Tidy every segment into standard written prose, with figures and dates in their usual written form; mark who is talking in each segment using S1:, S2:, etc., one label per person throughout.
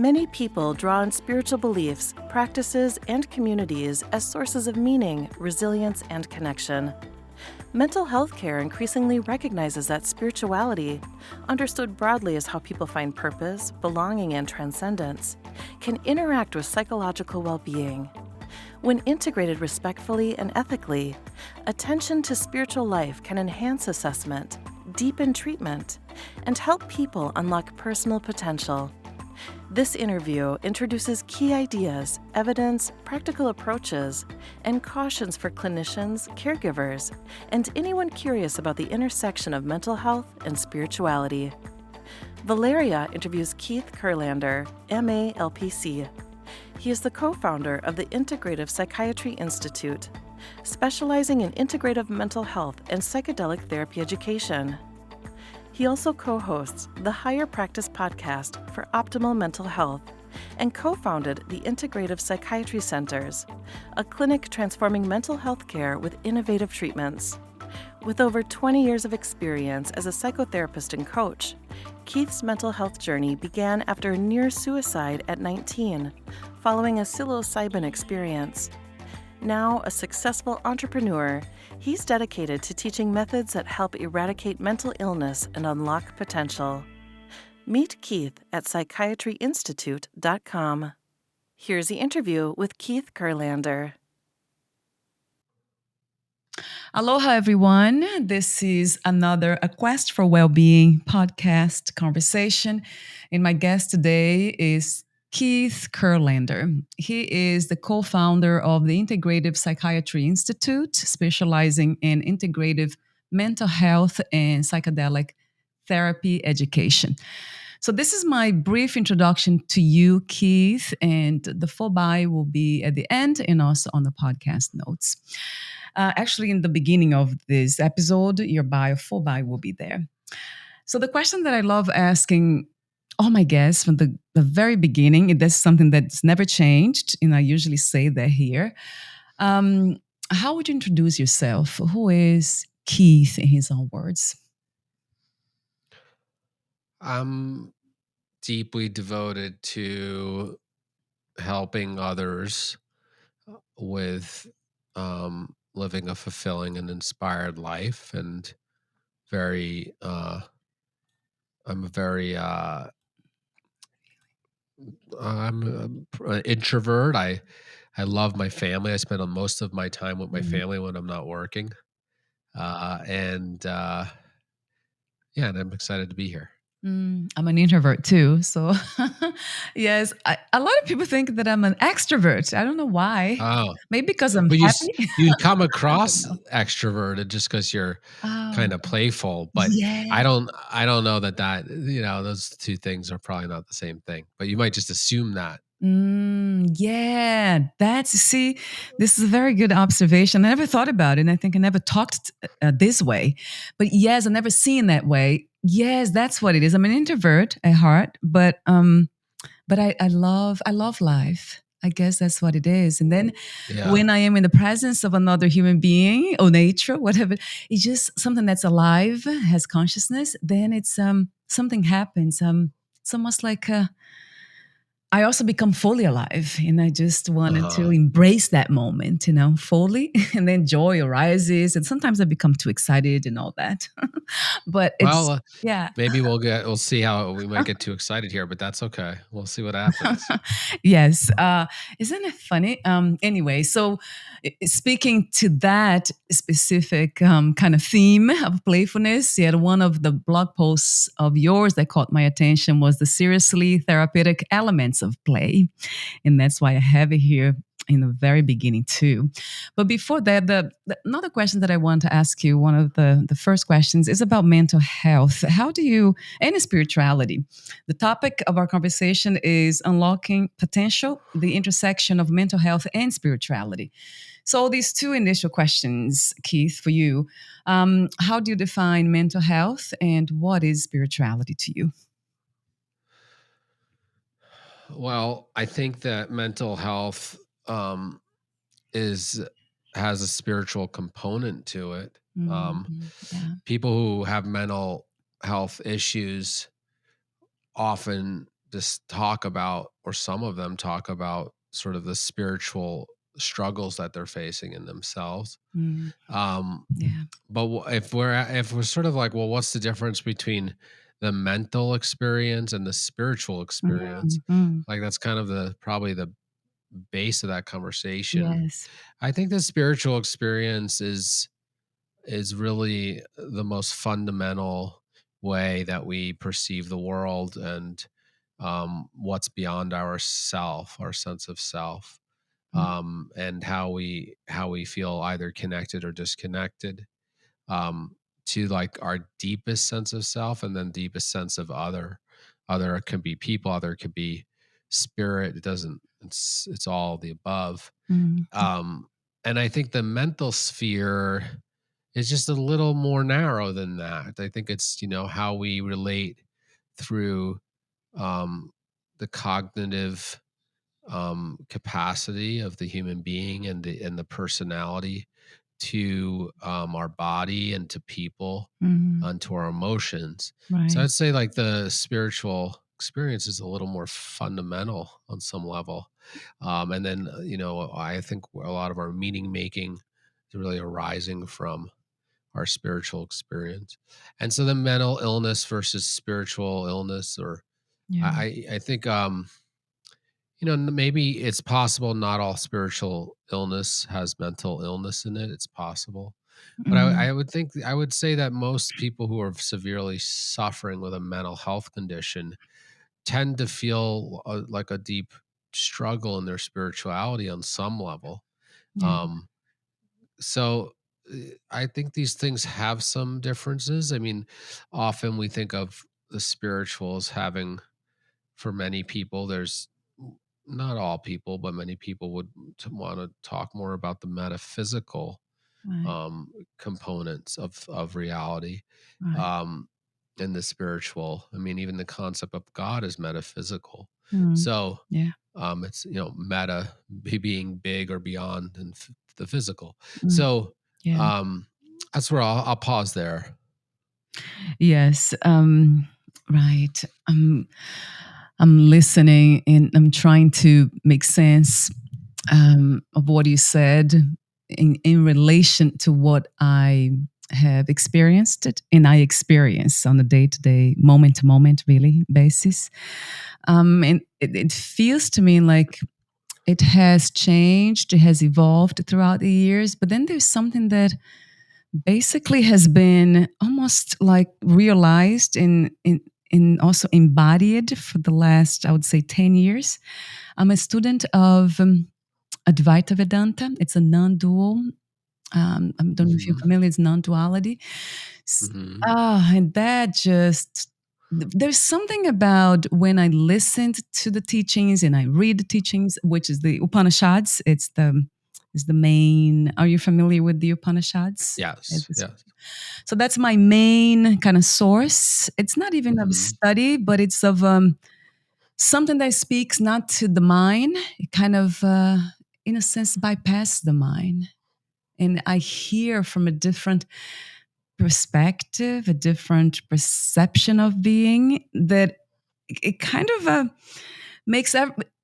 S1: Many people draw on spiritual beliefs, practices, and communities as sources of meaning, resilience, and connection. Mental health care increasingly recognizes that spirituality, understood broadly as how people find purpose, belonging, and transcendence, can interact with psychological well-being. When integrated respectfully and ethically, attention to spiritual life can enhance assessment, deepen treatment, and help people unlock personal potential. This interview introduces key ideas, evidence, practical approaches, and cautions for clinicians, caregivers, and anyone curious about the intersection of mental health and spirituality. Valeria interviews Keith Kurlander, MA, LPC. He is the co-founder of the Integrative Psychiatry Institute, specializing in integrative mental health and psychedelic therapy education. He also co-hosts the Higher Practice podcast for optimal mental health and co-founded the Integrative Psychiatry Centers, a clinic transforming mental health care with innovative treatments. With over 20 years of experience as a psychotherapist and coach, Keith's mental health journey began after a near suicide at 19, following a psilocybin experience. Now a successful entrepreneur, he's dedicated to teaching methods that help eradicate mental illness and unlock potential. Meet Keith at psychiatryinstitute.com. Here's the interview with Keith Kurlander.
S2: Aloha, everyone. This is another A Quest for Wellbeing podcast conversation. And my guest today is Keith Kurlander. He is the co-founder of the Integrative Psychiatry Institute, specializing in integrative mental health and psychedelic therapy education. So this is my brief introduction to you, Keith, and the full bio will be at the end and also on the podcast notes. Actually, in the beginning of this episode, your full bio will be there. So the question that I love asking all my guests from the very beginning, that's something that's never changed, and I usually say that here. How would you introduce yourself? Who is Keith in his own words?
S3: I'm deeply devoted to helping others with living a fulfilling and inspired life, and I'm an introvert. I love my family. I spend most of my time with my family when I'm not working, and I'm excited to be here.
S2: I'm an introvert too. So yes, a lot of people think that I'm an extrovert. I don't know why.
S3: Oh,
S2: maybe because I'm
S3: but
S2: happy.
S3: you come across extroverted just because you're kind of playful, but I don't know that those two things are probably not the same thing, but you might just assume that.
S2: See, this is a very good observation. I never thought about it, and I think I never talked this way. But yes, I never seen that way. Yes, that's what it is. I'm an introvert at heart, but I love life. I guess that's what it is. And then when I am in the presence of another human being or nature, whatever, it's just something that's alive, has consciousness. Then it's something happens. It's almost like I also become fully alive, and I just wanted to embrace that moment, fully, and then joy arises, and sometimes I become too excited and all that. But
S3: maybe we'll see how we might get too excited here, but that's okay. We'll see what happens.
S2: Yes. Isn't it funny? Anyway, so speaking to that specific kind of theme of playfulness, one of the blog posts of yours that caught my attention was the seriously therapeutic elements of play. And that's why I have it here in the very beginning too. But before that, another question that I want to ask you, one of the first questions is about mental health. How do you, and spirituality. The topic of our conversation is unlocking potential, the intersection of mental health and spirituality. So these two initial questions, Keith, for you, how do you define mental health and what is spirituality to you?
S3: Well, I think that mental health has a spiritual component to it. People who have mental health issues often just talk about, or some of them talk about, sort of the spiritual struggles that they're facing in themselves.
S2: Mm.
S3: Um,
S2: Yeah.
S3: but if we're sort of like, well, what's the difference between the mental experience and the spiritual experience?
S2: Mm. Mm.
S3: Like that's kind of probably the base of that conversation.
S2: Yes.
S3: I think the spiritual experience is really the most fundamental way that we perceive the world, and what's beyond our self, our sense of self,
S2: Mm.
S3: and how we feel either connected or disconnected, um, to like our deepest sense of self, and then deepest sense of other. Other can be people, other could be spirit. It doesn't. It's all the above.
S2: Mm.
S3: Um, and I think the mental sphere is just a little more narrow than that. I think it's, how we relate through, um, the cognitive, capacity of the human being, and the personality to, our body and to people,
S2: Mm.
S3: and to our emotions. So
S2: Right.
S3: I'd say like the spiritual experience is a little more fundamental on some level. And then, I think a lot of our meaning making is really arising from our spiritual experience. And so the mental illness versus spiritual illness, or
S2: Yeah.
S3: I think, maybe it's possible not all spiritual illness has mental illness in it. It's possible. But
S2: Mm.
S3: I would say that most people who are severely suffering with a mental health condition tend to feel, like a deep struggle in their spirituality on some level.
S2: Yeah.
S3: Um, so I think these things have some differences. I mean, often we think of the spiritual as having, for many people, there's not all people, but many people would want to talk more about the metaphysical,
S2: Right.
S3: components of reality,
S2: Right.
S3: um, and the spiritual. I mean, even the concept of God is metaphysical.
S2: Mm.
S3: So,
S2: Yeah.
S3: it's, meta, being big or beyond, and the physical.
S2: Mm.
S3: So,
S2: Yeah.
S3: um, that's where I'll pause there.
S2: Yes. Right. I'm listening and I'm trying to make sense of what you said in relation to what I have experienced it and I experience on a day to day, moment to moment, really basis. And it feels to me like it has changed, it has evolved throughout the years, but then there's something that basically has been almost like realized in also embodied for the last, I would say, 10 years. I'm a student of Advaita Vedanta. It's a non-dual. I don't know if you're
S3: Hmm.
S2: familiar. It's non-duality.
S3: Hmm.
S2: And that just there's something about when I listened to the teachings and I read the teachings, which is the Upanishads. It's the main. Are you familiar with the Upanishads?
S3: Yes. Yes.
S2: So that's my main kind of source. It's not even of
S3: Hmm.
S2: study, but it's of something that speaks not to the mind. It kind of, in a sense, bypass the mind. And I hear from a different perspective, a different perception of being that it kind of makes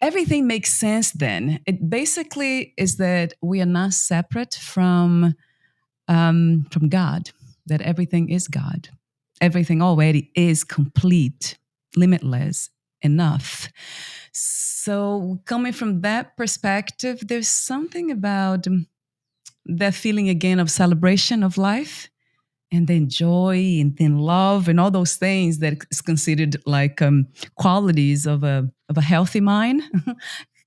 S2: everything makes sense then. It basically is that we are not separate from God, that everything is God. Everything already is complete, limitless, enough. So, coming from that perspective, there's something about that feeling again of celebration of life and then joy and then love and all those things that is considered like qualities of a healthy mind.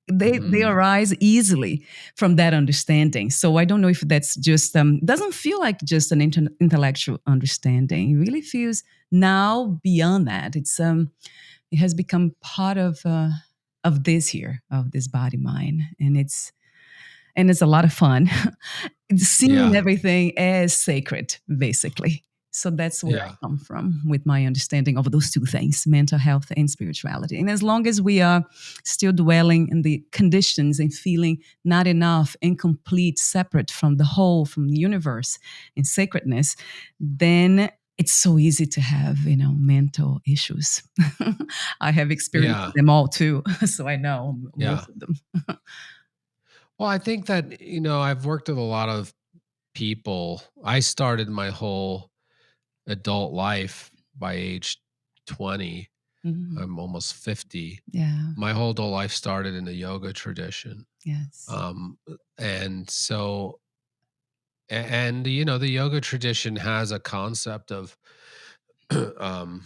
S2: They
S3: Hmm.
S2: arise easily from that understanding. So I don't know if that's just doesn't feel like just an intellectual understanding. It really feels now beyond that. It has become part of this here, of this body mind, and it's a lot of fun. Seeing
S3: Yeah.
S2: everything as sacred, basically. So that's where I
S3: Yeah.
S2: come from with my understanding of those two things, mental health and spirituality. And as long as we are still dwelling in the conditions and feeling not enough, incomplete, separate from the whole, from the universe and sacredness, then it's so easy to have, mental issues. I have experienced
S3: Yeah.
S2: them all too, so I know
S3: Yeah.
S2: most of them.
S3: Well, I think that, I've worked with a lot of people. I started my whole adult life by age 20.
S2: Mhm.
S3: I'm almost 50.
S2: Yeah.
S3: My whole adult life started in the yoga tradition.
S2: Yes.
S3: Um, and so, and, the yoga tradition has a concept of, um,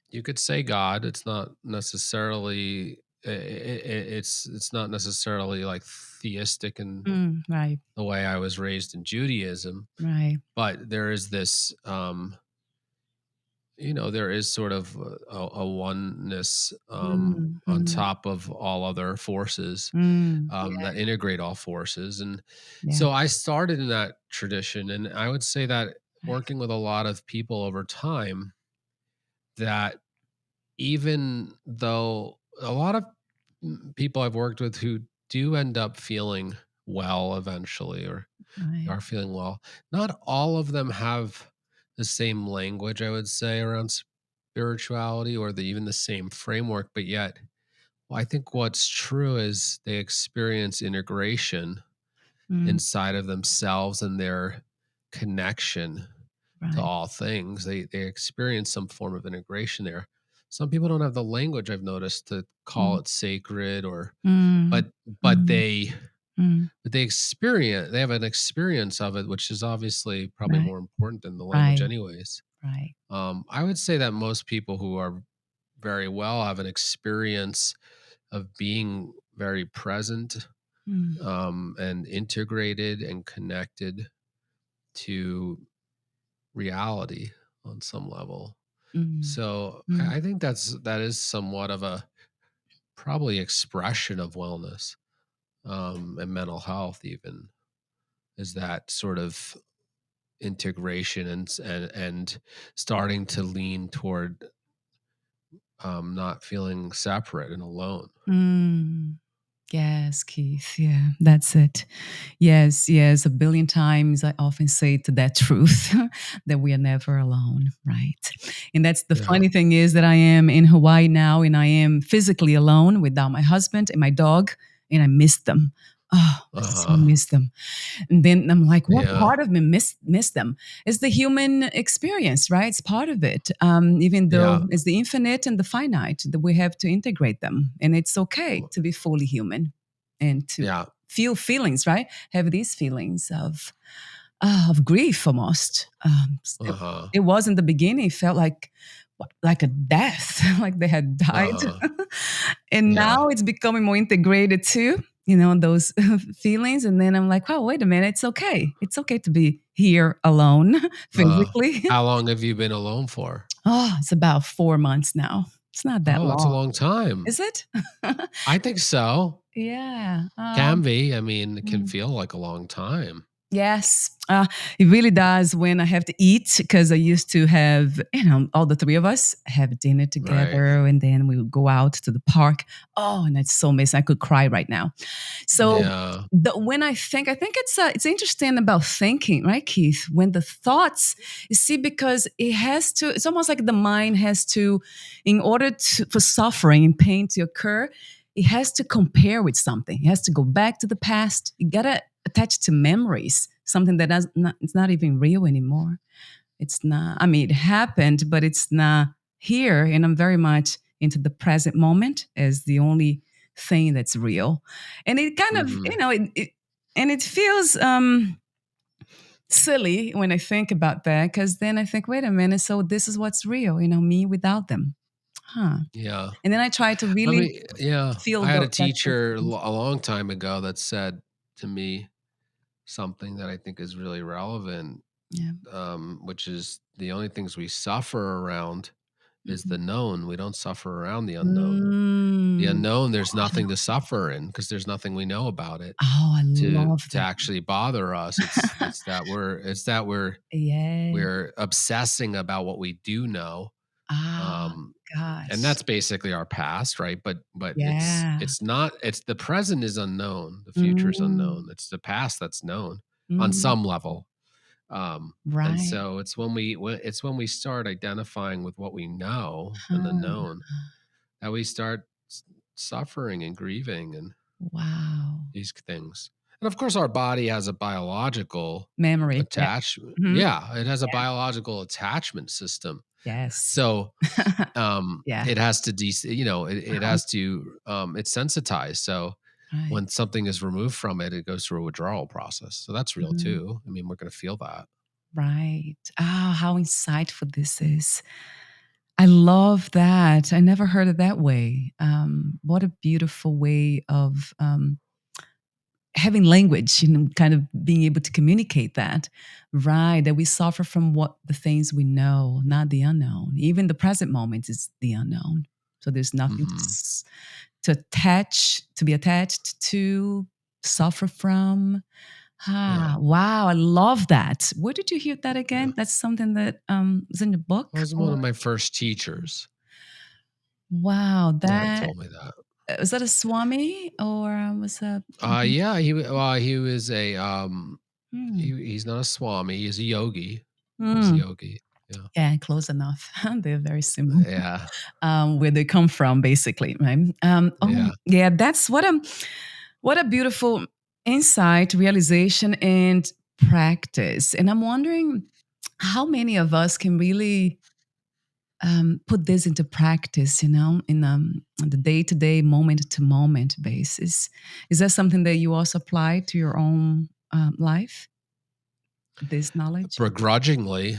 S3: you could say God. It's not necessarily, it's not necessarily like theistic in
S2: Right.
S3: the way I was raised in Judaism,
S2: Right.
S3: but there is this, there is sort of a oneness, on
S2: Mhm.
S3: top of all other forces,
S2: Yeah.
S3: that integrate all forces. And
S2: Yeah.
S3: so I started in that tradition. And I would say that
S2: Right.
S3: working with a lot of people over time, that even though a lot of people I've worked with who do end up feeling well eventually, or
S2: Right.
S3: are feeling well, not all of them have the same language, I would say, around spirituality, or even the same framework. But yet, well, I think what's true is they experience integration
S2: Mm,
S3: inside of themselves and their connection to
S2: right.
S3: all things. They experience some form of integration there. Some people don't have the language, I've noticed, to call
S2: Mm,
S3: it sacred, or
S2: mm,
S3: but but
S2: mm,
S3: they
S2: mm.
S3: they have an experience of it, which is obviously probably
S2: Right.
S3: more important than the language
S2: Right.
S3: anyways.
S2: Right.
S3: I would say that most people who are very well have an experience of being very present,
S2: Mm,
S3: and integrated and connected to reality on some level.
S2: mm,
S3: So
S2: mm,
S3: I think that is somewhat of a probably expression of wellness, and mental health, even, is that sort of integration, and starting to lean toward, not feeling separate and alone.
S2: mm. Yes, Keith. Yeah, that's it. Yes, yes. A billion times I often say to that truth that we are never alone, right? And that's the
S3: Yeah.
S2: funny thing is that I am in Hawaii now and I am physically alone without my husband and my dog, and I miss them. Oh, I so
S3: Uh-huh.
S2: miss them. And then I'm like, what
S3: Yeah.
S2: part of me miss them? It's the human experience, right? It's part of it. Even though
S3: Yeah.
S2: it's the infinite and the finite, that we have to integrate them. And it's okay to be fully human and to
S3: Yeah.
S2: feel feelings, right? Have these feelings of grief almost.
S3: Uh-huh.
S2: It was in the beginning, it felt like a death, like they had died.
S3: Uh-huh.
S2: And
S3: Yeah.
S2: now it's becoming more integrated too, those feelings. And then I'm like, oh, wait a minute, it's okay. It's okay to be here alone physically.
S3: How long have you been alone for?
S2: Oh, it's about 4 months now. It's not that
S3: Oh, that's a
S2: long,
S3: long time.
S2: is it?
S3: I think so.
S2: Yeah.
S3: Can be. I mean, it can
S2: Mm.
S3: feel like a long time.
S2: Yes, it really does when I have to eat because I used to have, all the three of us have dinner
S3: Right.
S2: together and then we would go out to the park. Oh, and it's so amazing. I could cry right now. So
S3: Yeah.
S2: when I think it's interesting about thinking, right, Keith? When the thoughts, you see, because it's almost like the mind has to, in order for suffering and pain to occur, it has to compare with something. It has to go back to the past. You gotta attached to memories, something that it's not even real anymore. It's not, I mean, it happened, but it's not here. And I'm very much into the present moment as the only thing that's real. And it kind of,
S3: Mhm.
S2: and it feels silly when I think about that, because then I think, wait a minute, so this is what's real, me without them. Huh.
S3: Yeah.
S2: And then I try to
S3: Let
S2: really
S3: me yeah.
S2: feel
S3: I had a
S2: those
S3: teacher
S2: feelings.
S3: a long time ago that said to me something that I think is really relevant,
S2: Yeah.
S3: which is the only things we suffer around is the
S2: Mhm.
S3: known. We don't suffer around the unknown. The
S2: Mm.
S3: unknown, there's nothing to suffer in because there's nothing we know about it
S2: Oh, I
S3: to
S2: love that.
S3: actually bother us.
S2: Yeah.
S3: We're obsessing about what we do know.
S2: Ah,
S3: Um, and
S2: gosh.
S3: that's basically our past, right? But
S2: Yeah.
S3: it's not it's the present is unknown, the future is
S2: Mm,
S3: unknown. It's the past that's known on
S2: mm,
S3: some level. And
S2: Right.
S3: so it's when we start identifying with what we know and the
S2: Huh.
S3: known that we start suffering and grieving and
S2: Wow.
S3: these things. And of course, our body has a biological
S2: Memory. Yeah.
S3: attachment.
S2: Mhm.
S3: Yeah, it has a
S2: Yeah.
S3: biological attachment system.
S2: Yes.
S3: So
S2: Yeah.
S3: it has to it
S2: Uh-huh.
S3: has to it's sensitized. So
S2: Right.
S3: when something is removed from it, it goes through a withdrawal process. So that's real
S2: Mhm.
S3: too. I mean, we're going to feel that.
S2: Right. Ah, how insightful this is. I love that. I never heard it that way. What a beautiful way of having language, kind of being able to communicate that. Right. That we suffer from what the things we know, not the unknown. Even the present moment is the unknown. So there's nothing
S3: Hmm.
S2: to be attached to, suffer from.
S3: Yeah.
S2: Ah, wow, I love that. Where did you hear that
S3: Yeah.
S2: again? That's something that was in the
S3: That
S2: book,
S3: was one
S2: or
S3: of my first teachers
S2: wow,
S3: that
S2: that
S3: told me that.
S2: was that a Swami or was that?
S3: Yeah, he was a
S2: Hmm.
S3: he's not a swami, he's a yogi. He's a
S2: Hmm.
S3: yogi. Yeah.
S2: Yeah, close enough. They're very similar.
S3: Yeah.
S2: Where they come from, basically, right? Oh,
S3: Yeah.
S2: yeah, that's what a beautiful insight, realization, and practice. And I'm wondering how many of us can really put this into practice, in on the day to day, moment to moment basis. Is that something that you also apply to your own life? This knowledge?
S3: Begrudgingly.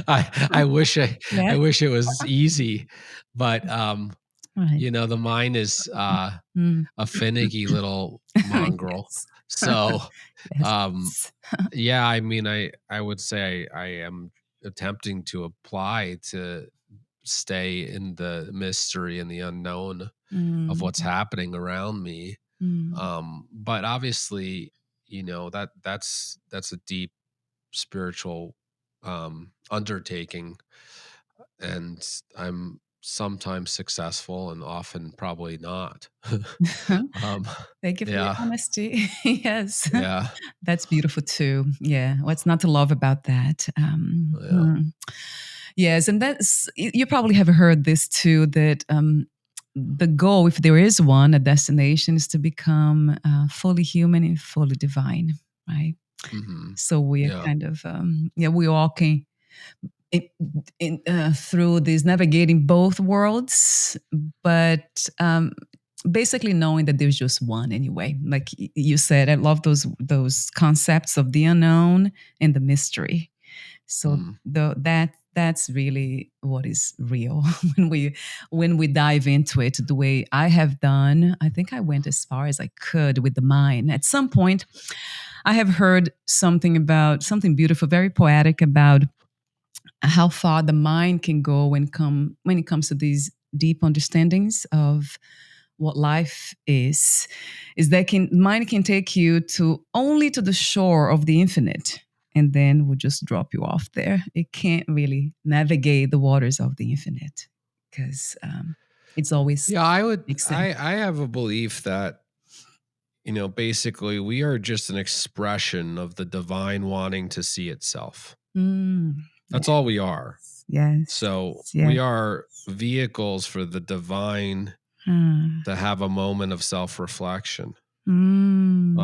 S3: I wish
S2: Yeah.
S3: I wish it was easy, but
S2: Right.
S3: the mind is
S2: Mm.
S3: a finicky little mongrel.
S2: Yes.
S3: So um
S2: Yes.
S3: yeah, I mean I would say I am attempting to apply to stay in the mystery and the unknown of
S2: Mm,
S3: what's happening around me.
S2: mm.
S3: But obviously, that's a deep spiritual undertaking, and I'm sometimes successful and often probably not. um,
S2: Thank you for your
S3: yeah,
S2: honesty. Yes.
S3: yeah,
S2: That's beautiful too. Yeah. What's not to love about that?
S3: yeah.
S2: Yes. And you probably have heard this too, that the goal, if there is one, a destination, is to become fully human and fully divine, right?
S3: Hmm.
S2: So we are
S3: Yeah.
S2: kind of, yeah, we all can through this navigating both worlds, but basically knowing that there's just one anyway. Like you said, I love those concepts of the unknown and the mystery. So
S3: Mm.
S2: that's really what is real when we dive into it the way I have done. I think I went as far as I could with the mind. At some point, I have heard something beautiful, very poetic about how far the mind can go when it comes to these deep understandings of what life is that can mind can take you to only to the shore of the infinite, and then will just drop you off there. It can't really navigate the waters of the infinite because it's always
S3: Yeah,
S2: makes sense.
S3: I have a belief that basically we are just an expression of the divine wanting to see itself. That's all we are.
S2: Yes, yes,
S3: So we
S2: yes.
S3: are vehicles for the divine
S2: Ah,
S3: to have a moment of self-reflection,
S2: mm,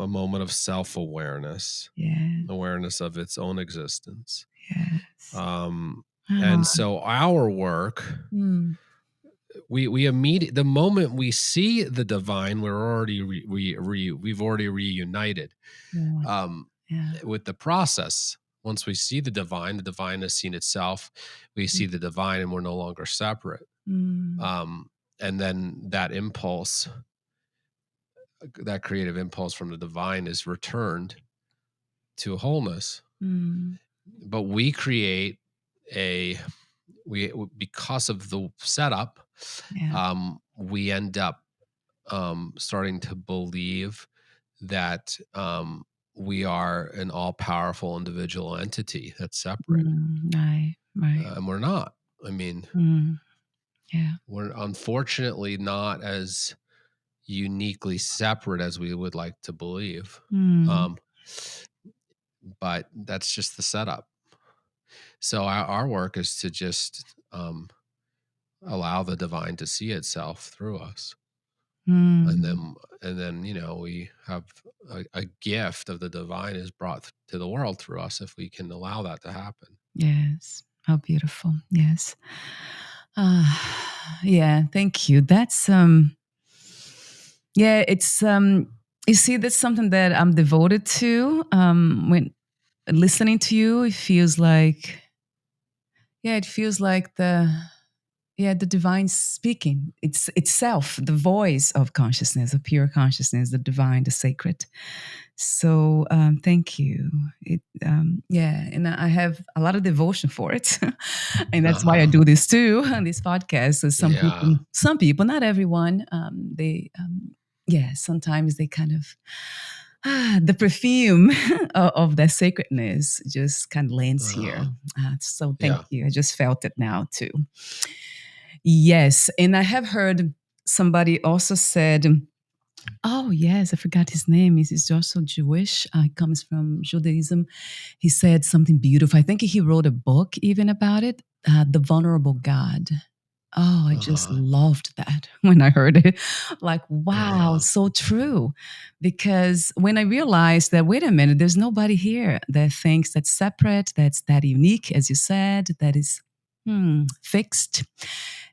S3: a moment of self-awareness,
S2: yeah,
S3: awareness of its own existence.
S2: yes.
S3: Um, and
S2: Ah,
S3: so our work,
S2: mm,
S3: we immediate the moment we see the divine, we're already we've already reunited
S2: yeah,
S3: um,
S2: yeah.
S3: with the process. Once we see the divine has seen itself. We see the divine, and we're no longer separate.
S2: Mm,
S3: Um, and then that creative impulse from the divine is returned to wholeness.
S2: mm,
S3: But we create a we because of the setup,
S2: yeah.
S3: we end up starting to believe that we are an all-powerful individual entity that's separate,
S2: Right, right.
S3: and we're not. I mean,
S2: Mm, yeah.
S3: we're unfortunately not as uniquely separate as we would like to believe.
S2: Mm,
S3: Um, but that's just the setup. So our work is to just allow the divine to see itself through us, and
S2: Mm,
S3: then we have a gift of the divine is brought to the world through us if we can allow that to happen.
S2: yes. How beautiful. Yes. Yeah, thank you. That's yeah, it's you see, that's something that I'm devoted to. When listening to you, it feels like, yeah, it feels like the divine speaking. It's itself, the voice of consciousness, of pure consciousness, the divine, the sacred. So thank you. Yeah, and I have a lot of devotion for it, and that's why I
S3: Uh-huh.
S2: do this too on this podcast. So
S3: Yeah.
S2: some people, not everyone, they, yeah, sometimes they kind of the perfume of that sacredness just kind of lands here.
S3: Uh-huh.
S2: So thank
S3: Yeah.
S2: you. I just felt it now too. Yes, and I have heard somebody also said, oh, yes, I forgot his name. He's also Jewish. He comes from Judaism. He said something beautiful. I think he wrote a book even about it, The Vulnerable God. Oh, I just
S3: Uh-huh.
S2: loved that when I heard it. Like, wow,
S3: Uh-huh.
S2: so true. Because when I realized that, wait a minute, there's nobody here that thinks that's separate, that's that unique, as you said, that is fixed,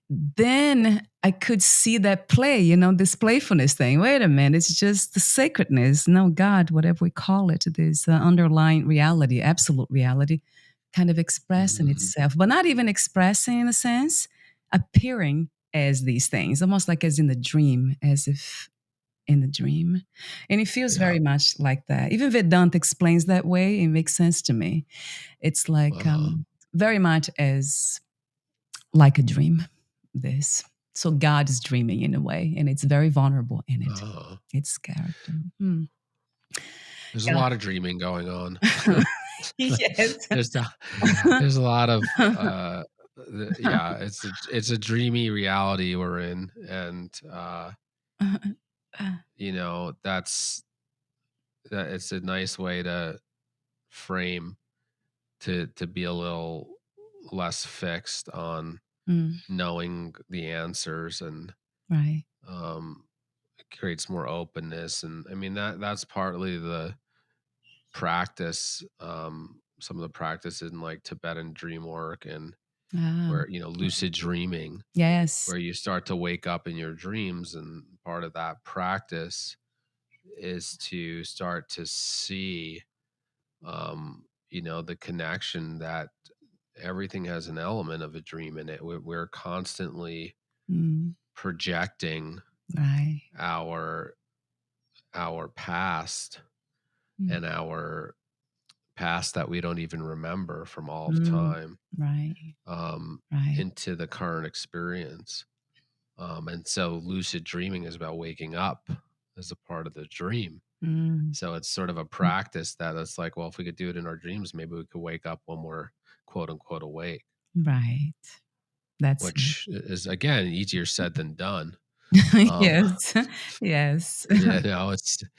S2: then I could see that play, this playfulness thing. Wait a minute, it's just the sacredness, no God, whatever we call it, this underlying reality, absolute reality, kind of expressing
S3: Mhm.
S2: itself, but not even expressing in a sense, appearing as these things, almost like as in the dream, as if in the dream. And it feels
S3: Yeah.
S2: very much like that. Even Vedanta explains that way. It makes sense to me. It's like
S3: Uh-huh.
S2: very much as like a dream, this. So God is dreaming in a way, and it's very vulnerable in it.
S3: Uh-huh.
S2: Its character. Hmm.
S3: There's a
S2: Yeah.
S3: lot of dreaming going on.
S2: Yes.
S3: There's a there's a lot of yeah, it's a dreamy reality we're in, and that it's a nice way to frame to be a little less fixed on
S2: Mm,
S3: knowing the answers, and
S2: right.
S3: um it creates more openness. And I mean that's partly the practice, some of the practices in like Tibetan dream work, and
S2: Ah,
S3: where lucid dreaming,
S2: yes.
S3: where you start to wake up in your dreams, and part of that practice is to start to see the connection that everything has an element of a dream in it. We're constantly
S2: Mm,
S3: projecting
S2: right.
S3: our past,
S2: Mm,
S3: and our past that we don't even remember from all of
S2: mm,
S3: time,
S2: right.
S3: um,
S2: Right.
S3: into the current experience. And so lucid dreaming is about waking up as a part of the dream.
S2: Mm,
S3: So it's sort of a practice that it's like, well, if we could do it in our dreams, maybe we could wake up when we're quote unquote awake,
S2: right. That's
S3: which is again easier said than done. Um,
S2: yes. Yes.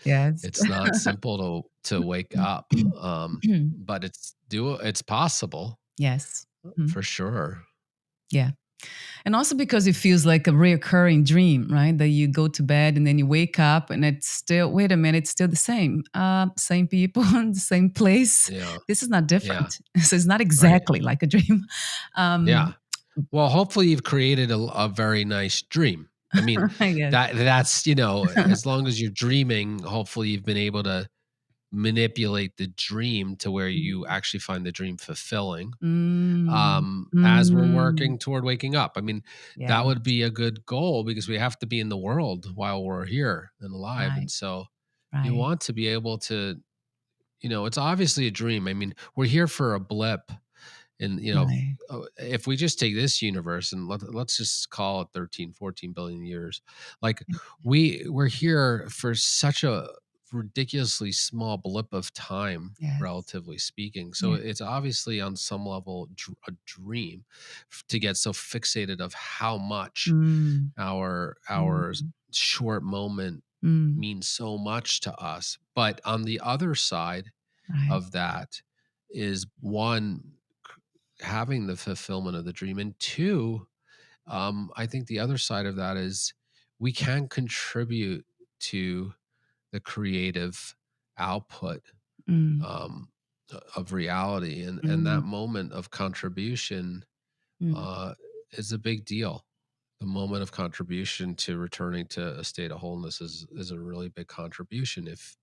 S2: Yes.
S3: it's not simple to wake up, but it's possible,
S2: Yes. Mm,
S3: for sure.
S2: yeah. And also because it feels like a reoccurring dream, right? That you go to bed and then you wake up and it's still, wait a minute, it's still the same. Same people, the same place.
S3: Yeah,
S2: This is not
S3: yeah,
S2: different. So it's not
S3: right,
S2: exactly like a dream.
S3: yeah.
S2: Um,
S3: Well, hopefully you've created a very nice dream. I mean,
S2: yes.
S3: that's as long as you're dreaming, hopefully you've been able to manipulate the dream to where you actually find the dream fulfilling,
S2: Mm,
S3: as we're
S2: mm,
S3: working toward waking up. I mean, that
S2: yes.
S3: would be a good goal, because we have to be in the world while we're here and alive.
S2: Right.
S3: And so you
S2: Right.
S3: want to be able to, it's obviously a dream. I mean, we're here for a blip. And
S2: Right.
S3: if we just take this universe and let's just call it 13, 14 billion years, like we're here for such a ridiculously small blip of time,
S2: Yes.
S3: relatively speaking. So
S2: Yeah.
S3: it's obviously on some level a dream, to get so fixated of how much
S2: Mm,
S3: our
S2: mm,
S3: short moment
S2: mm,
S3: means so much to us. But on the other side,
S2: Right.
S3: of that is one, having the fulfillment of the dream, and two, I think the other side of that is we can contribute to the creative output
S2: Mm,
S3: um, of reality, and
S2: mm,
S3: that moment of contribution
S2: mm.
S3: uh, is a big deal. The moment of contribution to returning to a state of wholeness is a really big contribution if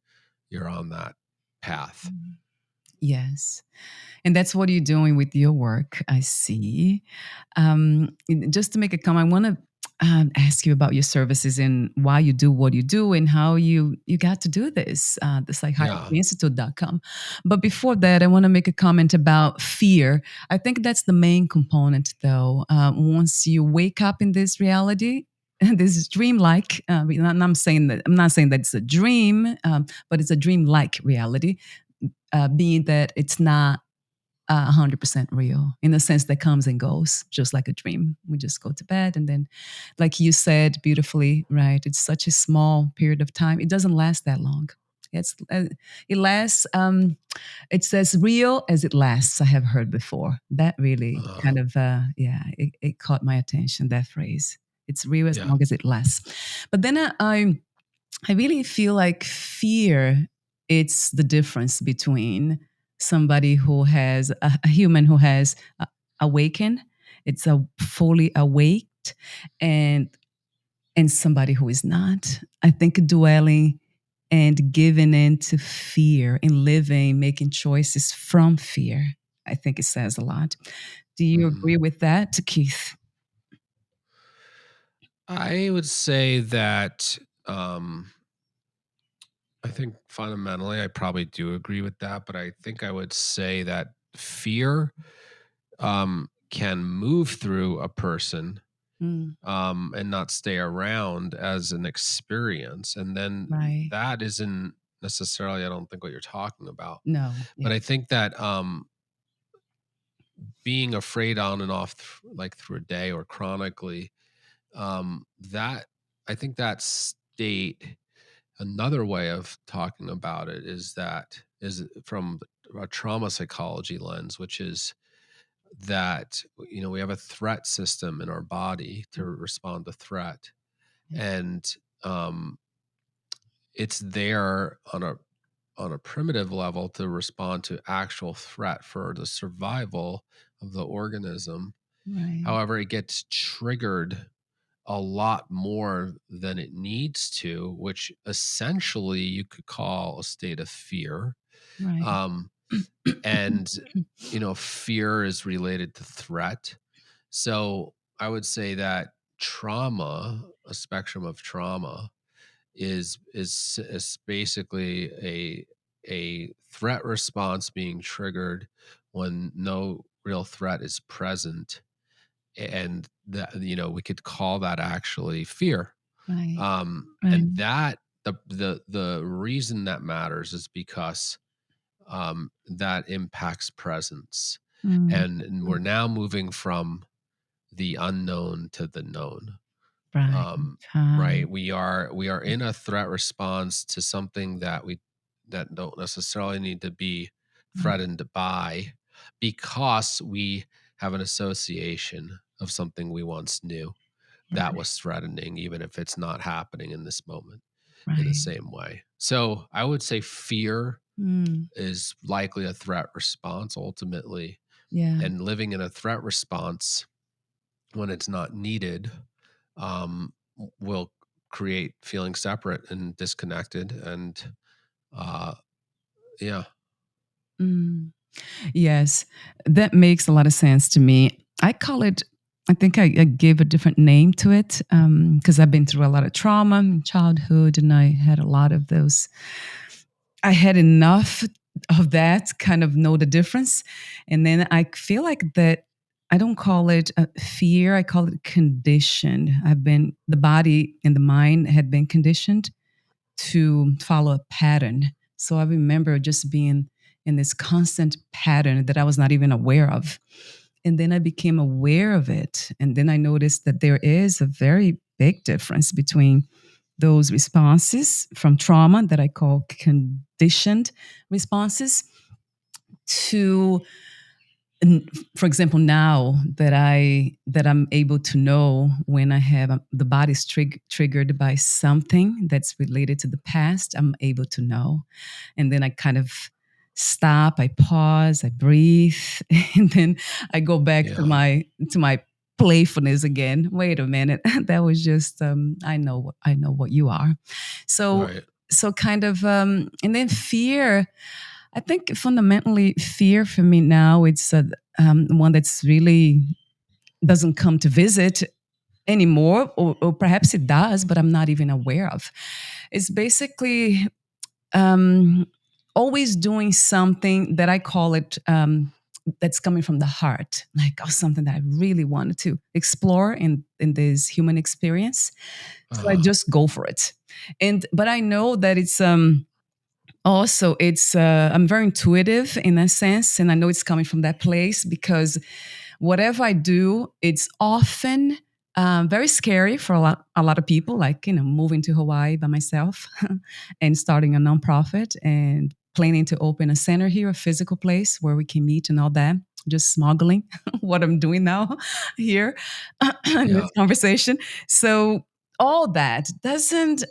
S3: you're on that path.
S2: Yes. And that's what you're doing with your work, I see. Just to make a comment, I want to ask you about your services and why you do what you do and how you got to do this, the
S3: Yeah,
S2: psychiatryinstitute.com. But before that, I want to make a comment about fear. I think that's the main component, though. Once you wake up in this reality, this is dreamlike. I'm not saying that it's a dream, but it's a dreamlike reality, being that it's not 100% real in the sense that comes and goes, just like a dream. We just go to bed and then, like you said beautifully, right? It's such a small period of time. It doesn't last that long. It's it lasts. It's as real as it lasts. I have heard before. That really
S3: uh,
S2: kind of it caught my attention. That phrase. It's real as
S3: yeah,
S2: long as it lasts. But then I really feel like fear, it's the difference between somebody who has a human who has awakened, it's a fully awaked, and somebody who is not. I think dwelling and giving in to fear and living, making choices from fear, I think it says a lot. Do you
S3: mhm.
S2: agree with that, Keith?
S3: I would say that I think fundamentally I probably do agree with that, but I think I would say that fear can move through a person
S2: Mm,
S3: and not stay around as an experience. And then
S2: right.
S3: that isn't necessarily, I don't think, what you're talking about.
S2: No.
S3: But
S2: Yeah.
S3: I think that being afraid on and off, like through a day or chronically, that I think that state, another way of talking about it is from a trauma psychology lens, which is that we have a threat system in our body to respond to threat, and um, it's there on a primitive level to respond to actual threat for the survival of the organism.
S2: Right.
S3: However, it gets triggered a lot more than it needs to, which essentially you could call a state of fear.
S2: Right.
S3: um, and fear is related to threat. So I would say that trauma, a spectrum of trauma, is basically a threat response being triggered when no real threat is present, and that we could call that actually fear.
S2: Right. Right.
S3: And that the reason that matters is because that impacts presence,
S2: Mm,
S3: and we're now moving from the unknown to the known.
S2: right.
S3: um
S2: Ah,
S3: right, we are in a threat response to something that don't necessarily need to be
S2: right.
S3: threatened by, because we have an association of something we once knew that
S2: Right.
S3: was threatening, even if it's not happening in this moment in the
S2: Right.
S3: same way. So I would say fear
S2: Mm,
S3: is likely a threat response ultimately,
S2: yeah.
S3: and living in a threat response when it's not needed will create feeling separate and disconnected, and uh yeah.
S2: Mm. Yes, that makes a lot of sense to me. I call it, I think I gave a different name to it because I've been through a lot of trauma in childhood and I had a lot of those. I had enough of that, kind of know the difference. And then I feel like that I don't call it fear, I call it conditioned. The body and the mind had been conditioned to follow a pattern. So I remember just being in this constant pattern that I was not even aware of. And then I became aware of it. And then I noticed that there is a very big difference between those responses from trauma that I call conditioned responses to, for example, now that I'm able to know when I have the body's triggered by something that's related to the past, I'm able to know, and then I kind of stop, I pause, I breathe, and then I go back
S3: Yeah.
S2: to my playfulness again. Wait a minute, that was just I know what you are. So
S3: Right.
S2: so kind of and then fear. I think fundamentally, fear for me now, it's one that's really doesn't come to visit anymore, or perhaps it does, but I'm not even aware of. It's basically um, always doing something that I call it that's coming from the heart, like something that I really wanted to explore in this human experience. So I
S3: Uh-huh.
S2: just go for it, and but I know that it's. Also, it's I'm very intuitive in a sense, and I know it's coming from that place because whatever I do, it's often very scary for a lot of people, like moving to Hawaii by myself and starting a nonprofit and planning to open a center here, a physical place where we can meet and all that. Just smuggling what I'm doing now here in
S3: Yeah.
S2: this conversation. So all that doesn't,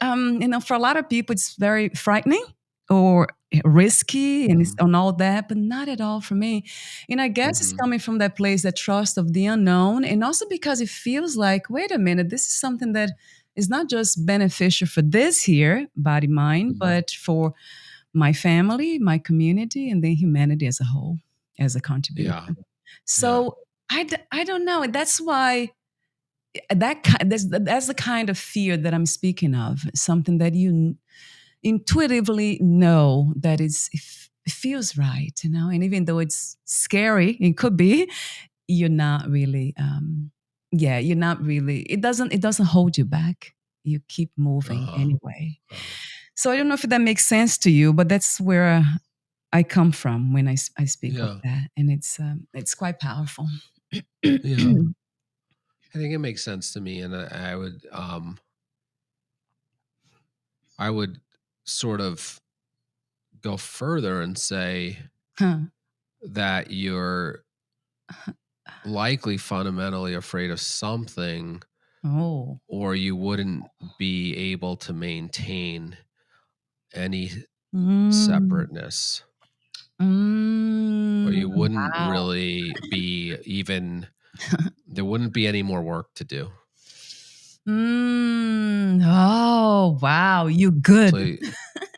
S2: for a lot of people, it's very frightening or risky and it's
S3: Mhm.
S2: on all that, but not at all for me. And I guess it's
S3: Mhm.
S2: coming from that place, that trust of the unknown, and also because it feels like, wait a minute, this is something that is not just beneficial for this here body mind,
S3: Mhm.
S2: but for my family, my community, and then humanity as a whole, as a
S3: Yeah.
S2: contribution.
S3: Yeah.
S2: So I don't know. And that's why that's the kind of fear that I'm speaking of. Something that you intuitively know that it feels right, and even though it's scary, it could be, you're not really, yeah, you're not really. It doesn't hold you back. You keep moving
S3: Uh-huh.
S2: anyway.
S3: Uh-huh.
S2: So I don't know if that makes sense to you, but that's where I come from when I speak of
S3: Yeah.
S2: that, and it's quite powerful.
S3: Yeah. I think it makes sense to me, and I would sort of go further and say
S2: Huh.
S3: that you're likely fundamentally afraid of something,
S2: Oh.
S3: or you wouldn't be able to maintain any
S2: Mm.
S3: separateness, or
S2: Mm.
S3: you wouldn't
S2: Wow.
S3: really be even there wouldn't be any more work to do.
S2: Mm. Oh, wow. You
S3: So
S2: good.
S3: y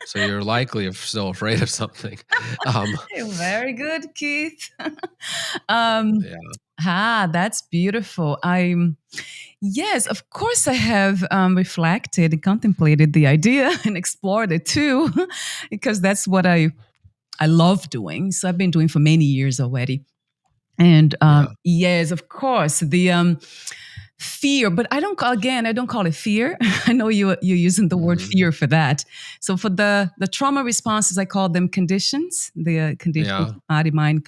S3: so you're likely still afraid of something. Um,
S2: Very good, Keith. um,
S3: yeah,
S2: that's beautiful. Yes, of course, I have reflected and contemplated the idea and explored it too, because that's what I love doing. So I've been doing for many years already. And
S3: yeah,
S2: yes, of course, the fear, but I don't call it fear. I know you're using the word
S3: mhm,
S2: fear for that. So for the trauma responses, I call them conditions, the conditions,
S3: yeah,
S2: body mind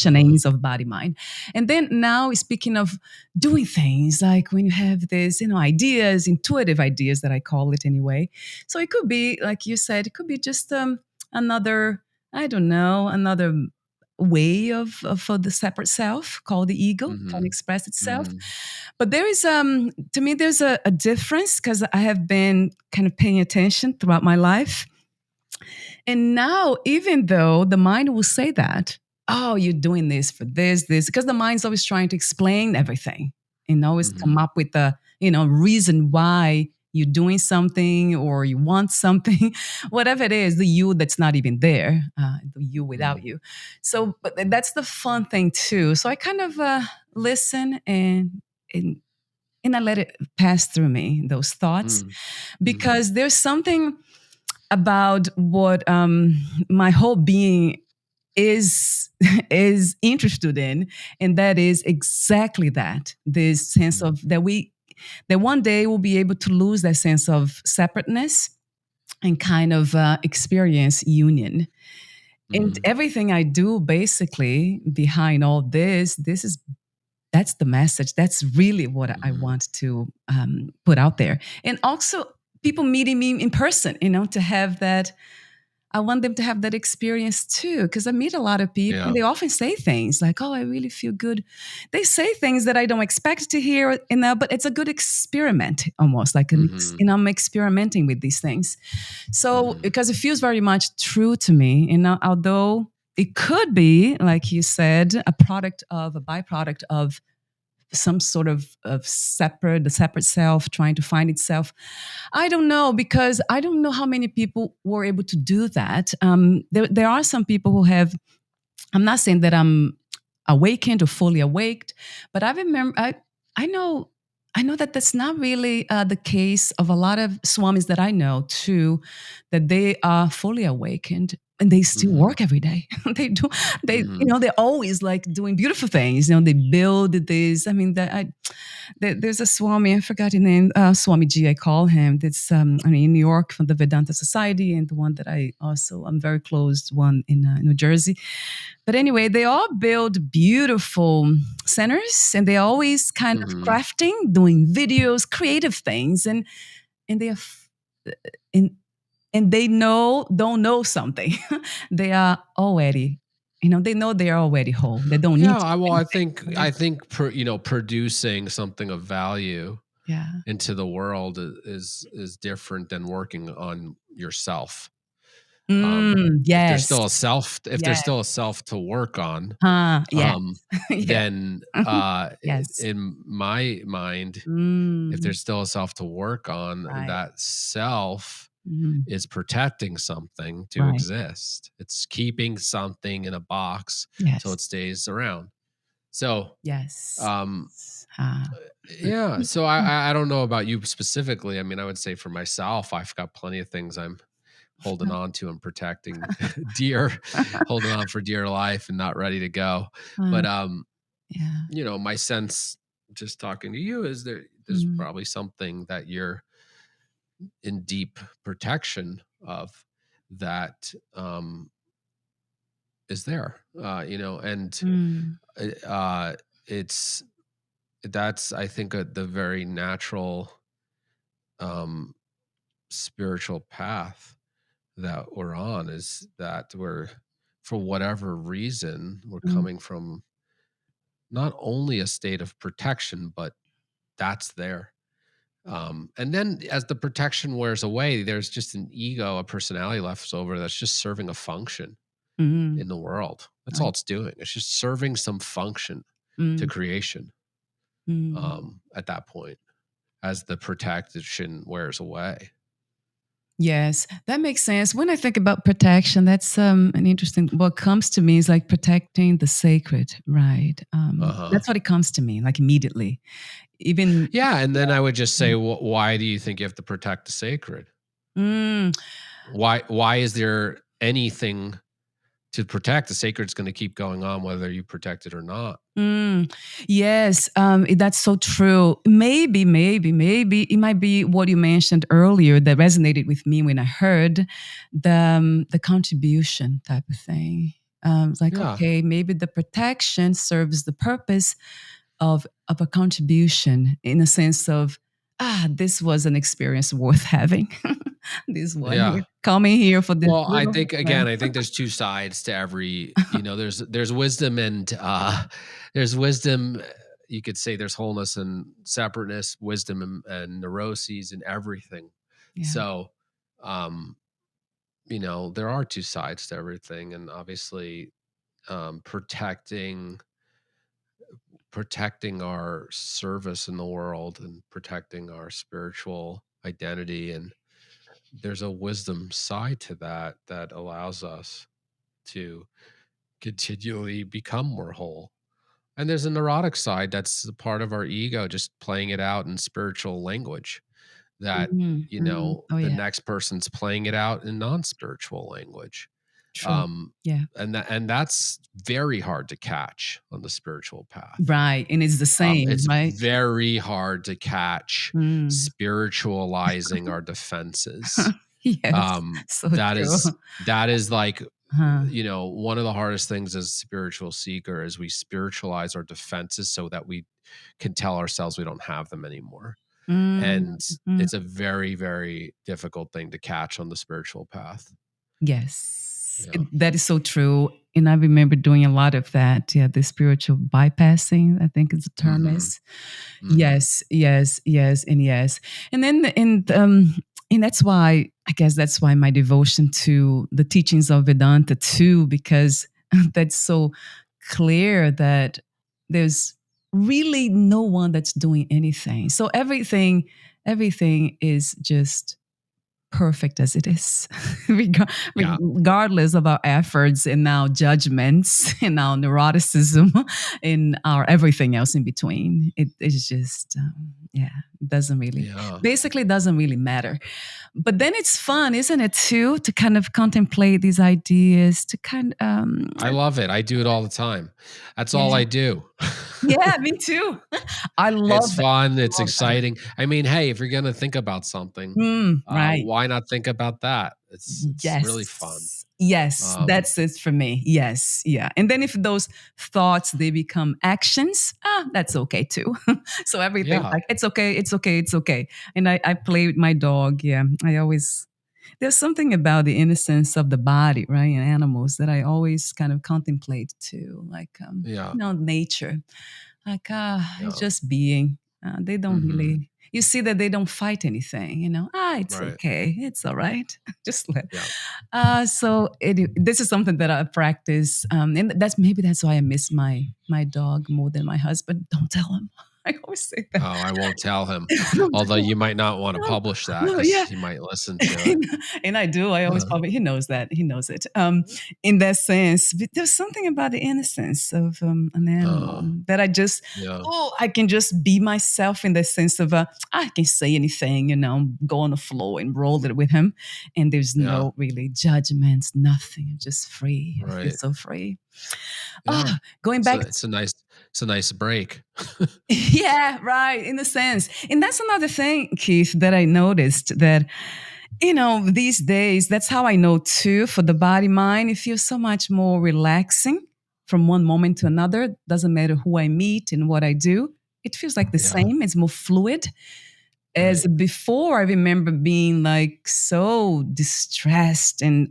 S3: uh-huh,
S2: conditionings of body mind. And then now speaking of doing things, like when you have this, ideas, intuitive ideas that I call it anyway. So it could be, like you said, it could be just another, I don't know, another way of for the separate self called the ego can
S3: mhm,
S2: express itself.
S3: mhm,
S2: But there is to me there's a difference, because I have been kind of paying attention throughout my life. And now, even though the mind will say that, oh, you're doing this for this, because the mind's always trying to explain everything and always come
S3: mhm,
S2: up with a, reason why you're doing something or you want something, whatever it is, the you that's not even there, the you without
S3: mhm,
S2: you. So, but that's the fun thing too. So I kind of listen and and I let it pass through me, those thoughts,
S3: mm, mhm,
S2: because there's something about what my whole being is is interested in, and that is exactly that, this sense
S3: mm,
S2: of that one day we'll be able to lose that sense of separateness and kind of experience union. And
S3: mhm,
S2: everything I do basically behind all this is that's the message. That's really what I
S3: mhm,
S2: want to put out there. And also people meeting me in person, to have that. I want them to have that experience too, because I meet a lot of people and
S3: Yeah.
S2: they often say things like, "Oh, I really feel good." They say things that I don't expect to hear, but it's a good experiment, almost like
S3: Hmm.
S2: I'm experimenting with these things. So
S3: Hmm.
S2: because it feels very much true to me, and although it could be, like you said, a byproduct of some sort of the separate self trying to find itself. I don't know, because I don't know how many people were able to do that. There are some people who have. I'm not saying that I'm awakened or fully awaked, but I remember. I know. I know that that's not really the case of a lot of swamis that I know too, that they are fully awakened and they still
S3: Hmm.
S2: work every day. They do.
S3: Hmm.
S2: They're always like doing beautiful things. They build this. I mean, there's a Swami, I forgot his name, Swami G, I call him. That's in New York from the Vedanta Society, and the one that I'm very close one in New Jersey. But anyway, they all build beautiful centers, and they're always kind of
S3: Hmm.
S2: crafting, doing videos, creative things, and they are and and they don't know something. They are already, they know they are already whole. They don't need
S3: Yeah.
S2: to
S3: Well,
S2: do
S3: I
S2: anything.
S3: think
S2: So
S3: I think producing something of value
S2: yeah.
S3: into the world is different than working on yourself. If there's
S2: Yes.
S3: still a self, if there's
S2: Yes.
S3: still a self to work on,
S2: Yes. Yes.
S3: then
S2: Yes.
S3: in my mind, if
S2: Mm,
S3: there's still a self to work on,
S2: right.
S3: that self
S2: Mhm.
S3: is protecting something to
S2: Right.
S3: exist. It's keeping something in a box so
S2: Yes.
S3: it stays around. So,
S2: Yes.
S3: um,
S2: Ah.
S3: yeah. So I don't know about you specifically. I mean, I would say for myself, I've got plenty of things I'm holding on to and protecting dear, holding on for dear life and not ready to go.
S2: Uh,
S3: But
S2: yeah.
S3: my sense just talking to you is there's
S2: Mm,
S3: probably something that you're in deep protection of that is there. And
S2: mm,
S3: uh it's that's I think the very natural um spiritual path that we're on, is that we're, for whatever reason, we're
S2: mm,
S3: coming from not only a state of protection, but that's there. And then as the protection wears away, there's just an ego, a personality left over that's just serving a function
S2: mm.
S3: in the world. That's all
S2: Right.
S3: it's doing. It's just serving some function to
S2: Mm,
S3: creation
S2: mm.
S3: at that point, as the protection wears away.
S2: Yes, that makes sense. When I think about protection, that's an interesting. What comes to me is like protecting the sacred, right?
S3: Uh-huh.
S2: That's what it comes to me, like immediately. Even
S3: Yeah. And then I would just say,
S2: yeah.
S3: why do you think you have to protect the sacred?
S2: Mm,
S3: Why is there anything to protect? The sacred's going to keep going on whether you protect it or not.
S2: mm, yes, that's so true. Maybe it might be what you mentioned earlier that resonated with me when I heard the contribution type of thing. It's like,
S3: Yeah.
S2: okay, maybe the protection serves the purpose of a contribution in a sense of, this was an experience worth having. This one
S3: Yeah.
S2: here, coming here for this
S3: Well, I
S2: little.
S3: think, again, I think there's two sides to every, there's wisdom and there's wisdom. You could say there's wholeness and separateness, wisdom and neuroses and everything.
S2: Yeah.
S3: So, um, there are two sides to everything. And obviously, protecting our service in the world and protecting our spiritual identity, and there's a wisdom side to that allows us to continually become more whole. And there's a neurotic side that's a part of our ego, just playing it out in spiritual language, that
S2: Mm, mm. Oh
S3: the
S2: yeah,
S3: next person's playing it out in non-spiritual language.
S2: true.
S3: um
S2: Yeah.
S3: and that's very hard to catch on the spiritual path.
S2: Right, and it's the same,
S3: It's
S2: right?
S3: very hard to catch
S2: Mm.
S3: spiritualizing our defenses.
S2: Yes, so
S3: That
S2: true.
S3: is like,
S2: Huh.
S3: one of the hardest things as a spiritual seeker is we spiritualize our defenses so that we can tell ourselves we don't have them anymore.
S2: Mm,
S3: And
S2: mm.
S3: it's a very, very difficult thing to catch on the spiritual path.
S2: Yes,
S3: Yeah.
S2: that is so true. And I remember doing a lot of that. Yeah, the spiritual bypassing, I think is the term
S3: Hmm.
S2: is.
S3: Hmm.
S2: Yes, yes, yes, and yes. And then, and that's why, I guess that's why my devotion to the teachings of Vedanta too, because that's so clear that there's really no one that's doing anything. So everything is just perfect as it is,
S3: Yeah.
S2: regardless of our efforts and our judgments and our neuroticism and our everything else in between. It is just, yeah, it doesn't really,
S3: Yeah.
S2: basically doesn't really matter. But then it's fun, isn't it, too, to kind of contemplate these ideas, to kind
S3: I love it. I do it all the time. That's all
S2: yeah,
S3: I do.
S2: yeah, me too. I
S3: It's
S2: love that.
S3: fun, it's
S2: Love that.
S3: exciting. I mean, hey, if you're gonna think about something,
S2: Right.
S3: why not think about that? It's really fun.
S2: Yes. Yes,
S3: Um,
S2: that's it for me. Yes. Yeah. And then if those thoughts they become actions, that's okay too. So everything's
S3: yeah,
S2: like, it's okay, it's okay, it's okay. And I play with my dog. Yeah. I always there's something about the innocence of the body, right? And animals that I always kind of contemplate too. Like
S3: yeah,
S2: nature. Like, it's
S3: yeah.
S2: just being. They don't
S3: Mhm.
S2: really. You see that they don't fight anything. It's
S3: Right.
S2: okay. It's all right. Just let.
S3: Yeah.
S2: This is something that I practice, and that's why I miss my dog more than my husband. Don't tell him. I always say that.
S3: Oh, I won't tell him.
S2: Don't
S3: Although
S2: tell him.
S3: you might not wanna
S2: No,
S3: publish that
S2: no,
S3: because
S2: yeah.
S3: he might listen to it.
S2: And I do. I always
S3: Uh,
S2: probably he knows that. He knows it. In that sense, but there's something about the innocence of an animal
S3: uh,
S2: that I just
S3: yeah,
S2: I can just be myself in the sense of I can say anything, go on the floor and roll it with him, and there's
S3: yeah,
S2: no really judgments, nothing. I'm just free. I feel
S3: right.
S2: so free.
S3: Yeah.
S2: Going
S3: It's a
S2: back.
S3: it's a nice it's a nice break.
S2: Yeah, right. In a sense. And that's another thing, Keith, that I noticed that, these days, that's how I know too, for the body mind, it feels so much more relaxing from one moment to another. Doesn't matter who I meet and what I do. It feels like the
S3: Yeah,
S2: same. It's more fluid. As
S3: right.
S2: before, I remember being like so distressed and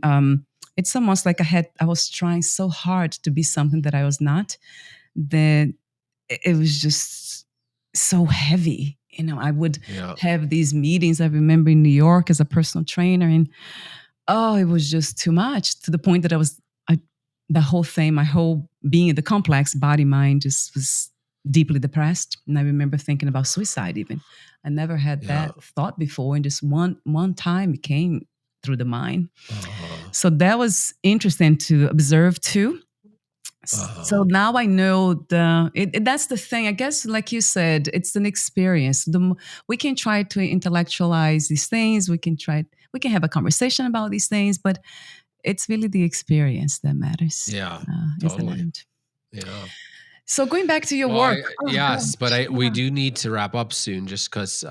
S2: it's almost like I was trying so hard to be something that I was not. That it was just so heavy. I would
S3: Yeah,
S2: have these meetings. I remember in New York as a personal trainer, and it was just too much to the point that the whole thing, my whole being, the complex body mind, just was deeply depressed. And I remember thinking about suicide. Even I never had
S3: yeah.
S2: that thought before, and just one time it came through the mind.
S3: Uh-huh,
S2: So that was interesting to observe too. So
S3: uh-huh.
S2: now I know that's the thing. I guess, like you said, it's an experience. We can try to intellectualize these things. We can have a conversation about these things, but it's really the experience that matters,
S3: Yeah,
S2: isn't
S3: totally.
S2: it?
S3: Yeah.
S2: So going back to your
S3: Well,
S2: work. Oh
S3: yes, but
S2: gosh,
S3: we
S2: yeah.
S3: do need to wrap up soon just 'cause,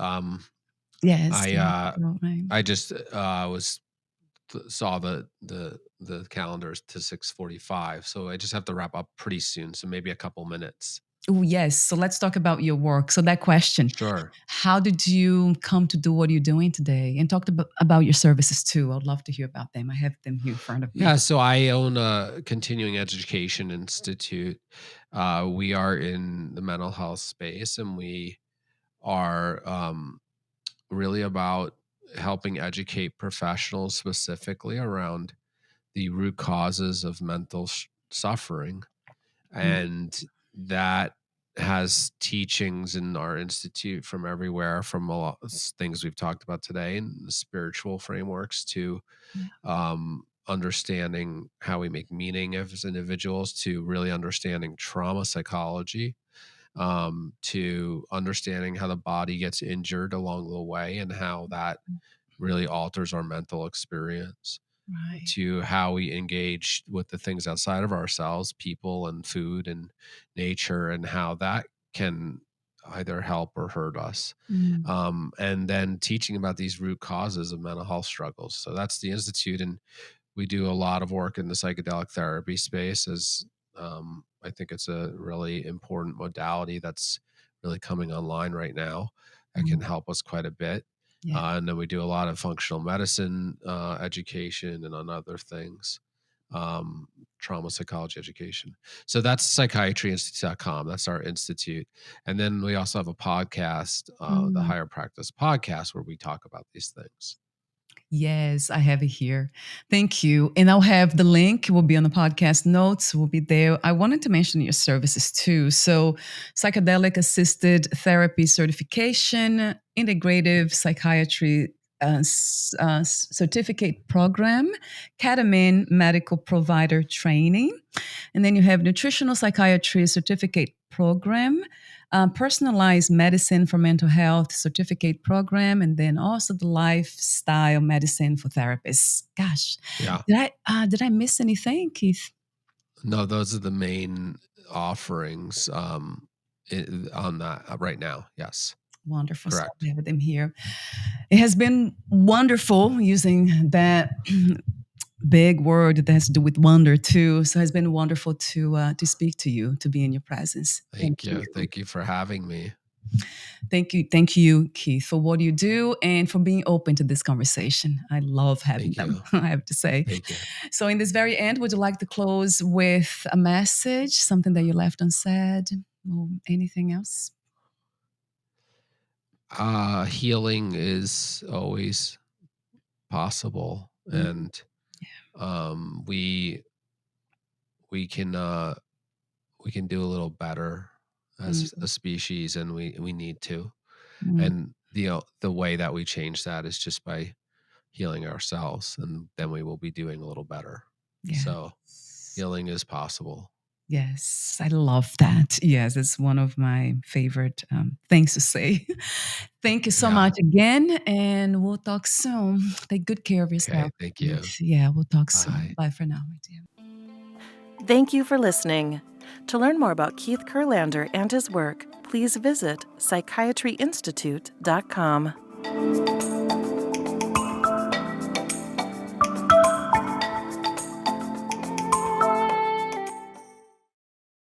S2: Yes,
S3: I,
S2: you have to
S3: uh,
S2: go, right.
S3: I just, was saw the calendars to 6:45, so I just have to wrap up pretty soon, so maybe a couple minutes.
S2: Oh yes. So let's talk about your work. So that question:
S3: Sure.
S2: how did you come to do what you're doing today? And talk about your services too. I'd love to hear about them. I have them here in front of me.
S3: Yeah, so I own a continuing education institute. We are in the mental health space, and we are, really about helping educate professionals specifically around the root causes of mental suffering.
S2: Mm,
S3: And that has teachings in our institute from everywhere, from a lot of things we've talked about today, and spiritual frameworks to
S2: yeah.
S3: understanding how we make meaning as individuals, to really understanding trauma psychology, to understanding how the body gets injured along the way and how that really alters our mental experience,
S2: Right.
S3: to how we engage with the things outside of ourselves, people and food and nature, and how that can either help or hurt us.
S2: Mm,
S3: And then teaching about these root causes of mental health struggles. So that's the institute, and we do a lot of work in the psychedelic therapy space. As I think it's a really important modality that's really coming online right now that can
S2: mm,
S3: help us quite a bit.
S2: Yeah.
S3: And then we do a lot of functional medicine education and on other things, trauma psychology education. So that's psychiatryinstitute.com. That's our institute. And then we also have a podcast, the
S2: Mm.
S3: Higher Practice podcast, where we talk about these things.
S2: Yes, I have it here. Thank you. And I'll have the link. It will be on the podcast notes. Will be there. I wanted to mention your services too. So, psychedelic assisted therapy certification, integrative psychiatry certificate program, ketamine medical provider training, and then you have nutritional psychiatry certificate program, personalized medicine for mental health certificate program, and then also the lifestyle medicine for therapists. Gosh,
S3: Yeah.
S2: did I miss anything, Keith?
S3: No, those are the main offerings on that right now. Yes,
S2: Wonderful. So
S3: correct.
S2: we have them here. It has been wonderful using that big word that has to do with wonder too. So it's been wonderful to speak to you, to be in your presence. Thank
S3: Thank you.
S2: you.
S3: Thank you for having me.
S2: Thank you, Keith, for what you do and for being open to this conversation. I love having
S3: Thank
S2: them,
S3: you.
S2: I have to say.
S3: Thank you.
S2: So, in this very end, would you like to close with a message, something that you left unsaid, or anything else?
S3: Healing is always possible,
S2: Mm,
S3: and um, we we can uh, we can do a little better as
S2: mm,
S3: a species, and we need to.
S2: mm.
S3: And the way that we change that is just by healing ourselves, and then we will be doing a little better. So
S2: Yes.
S3: healing is possible.
S2: Yes, I love that. Yes, it's one of my favorite things to say. Thank you so
S3: Yeah.
S2: much again, and we'll talk soon. Take good care of yourself.
S3: Okay. Thank
S2: And
S3: you.
S2: yeah, we'll talk soon.
S3: Bye.
S2: Bye for now, my dear.
S1: Thank you for listening. To learn more about Keith Kurlander and his work, please visit psychiatryinstitute.com.